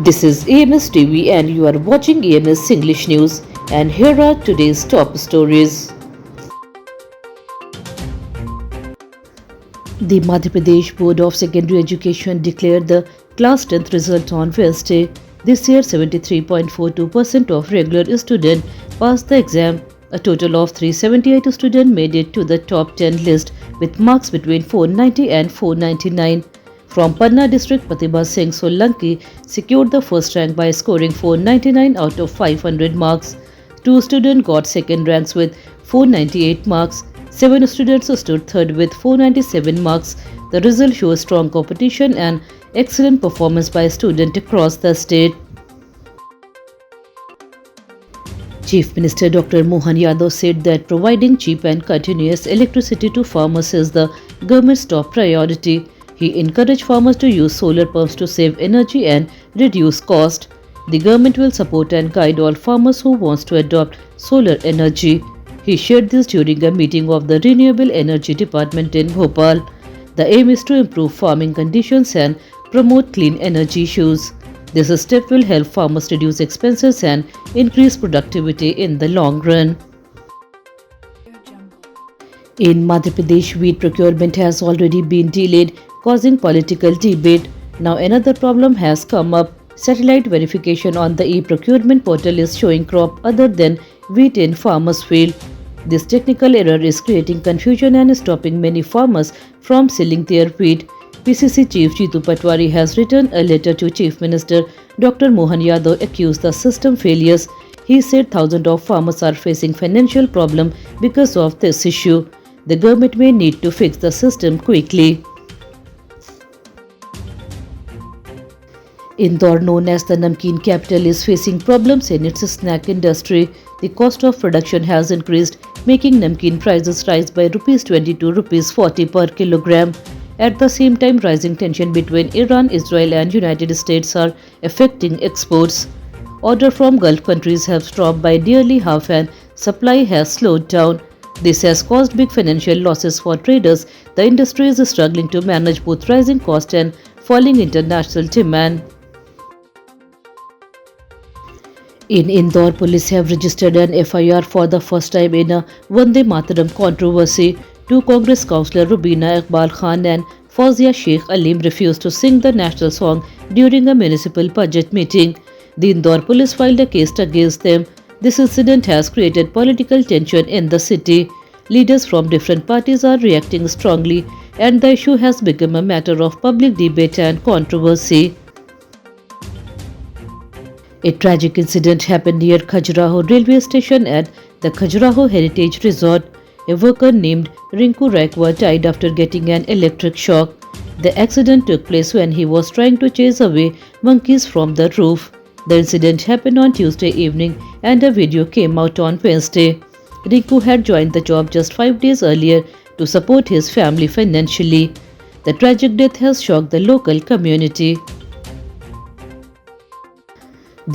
This is AMS TV and you are watching AMS English News, and here are today's top stories. The Madhya Pradesh Board of Secondary Education declared the class 10th result on Wednesday. This year 73.42% of regular students passed the exam. A total of 378 students made it to the top 10 list with marks between 490 and 499. From Panna district, Pratibha Singh Solanki secured the first rank by scoring 499 out of 500 marks. Two students got second ranks with 498 marks. 7 students stood third with 497 marks. The result shows strong competition and excellent performance by students across the state. Chief Minister Dr. Mohan Yadav said that providing cheap and continuous electricity to farmers is the government's top priority. He encouraged farmers to use solar pumps to save energy and reduce cost. The government will support and guide all farmers who want to adopt solar energy. He shared this during a meeting of the Renewable Energy Department in Bhopal. The aim is to improve farming conditions and promote clean energy issues. This step will help farmers reduce expenses and increase productivity in the long run. In Madhya Pradesh, wheat procurement has already been delayed, causing political debate. Now another problem has come up. Satellite verification on the e-procurement portal is showing crop other than wheat in farmers' field. This technical error is creating confusion and stopping many farmers from selling their wheat. PCC Chief Jitu Patwari has written a letter to Chief Minister Dr. Mohan Yadav accused the system failures. He said thousands of farmers are facing financial problem because of this issue. The government may need to fix the system quickly. Indore, known as the Namkeen capital, is facing problems in its snack industry. The cost of production has increased, making namkeen prices rise by ₹20 to ₹40 per kilogram. At the same time, rising tension between Iran, Israel and United States are affecting exports. Orders from Gulf countries have dropped by nearly half and supply has slowed down. This has caused big financial losses for traders. The industry is struggling to manage both rising cost and falling international demand. In Indore, police have registered an FIR for the first time in a Vande Mataram controversy. Two Congress councillors Rubina Iqbal Khan and Fauzia Sheikh Aleem refused to sing the national song during a municipal budget meeting. The Indore police filed a case against them. This incident has created political tension in the city. Leaders from different parties are reacting strongly, and the issue has become a matter of public debate and controversy. A tragic incident happened near Khajuraho railway station at the Khajuraho Heritage Resort. A worker named Rinku Raikwa died after getting an electric shock. The accident took place when he was trying to chase away monkeys from the roof. The incident happened on Tuesday evening and a video came out on Wednesday. Rinku had joined the job just 5 days earlier to support his family financially. The tragic death has shocked the local community.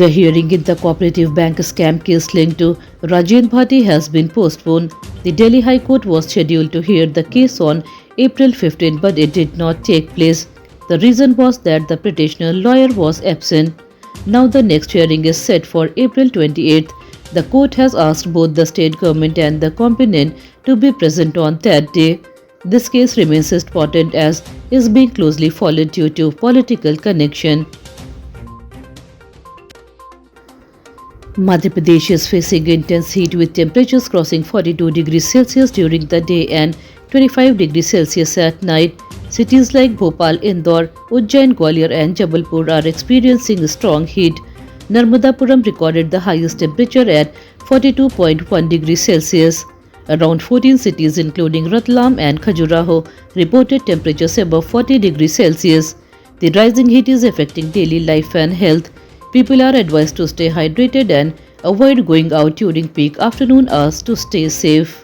The hearing in the Cooperative Bank scam case linked to Rajendra Bhati has been postponed. The Delhi High Court was scheduled to hear the case on April 15, but it did not take place. The reason was that the petitioner lawyer was absent. Now the next hearing is set for April 28th. The court has asked both the state government and the complainant to be present on that day. This case remains important as is being closely followed due to political connection. Madhya Pradesh is facing intense heat with temperatures crossing 42 degrees Celsius during the day and 25 degrees Celsius at night. Cities like Bhopal, Indore, Ujjain, Gwalior and Jabalpur are experiencing strong heat. Narmadapuram recorded the highest temperature at 42.1 degrees Celsius. Around 14 cities including Ratlam and Khajuraho reported temperatures above 40 degrees Celsius. The rising heat is affecting daily life and health. People are advised to stay hydrated and avoid going out during peak afternoon hours to stay safe.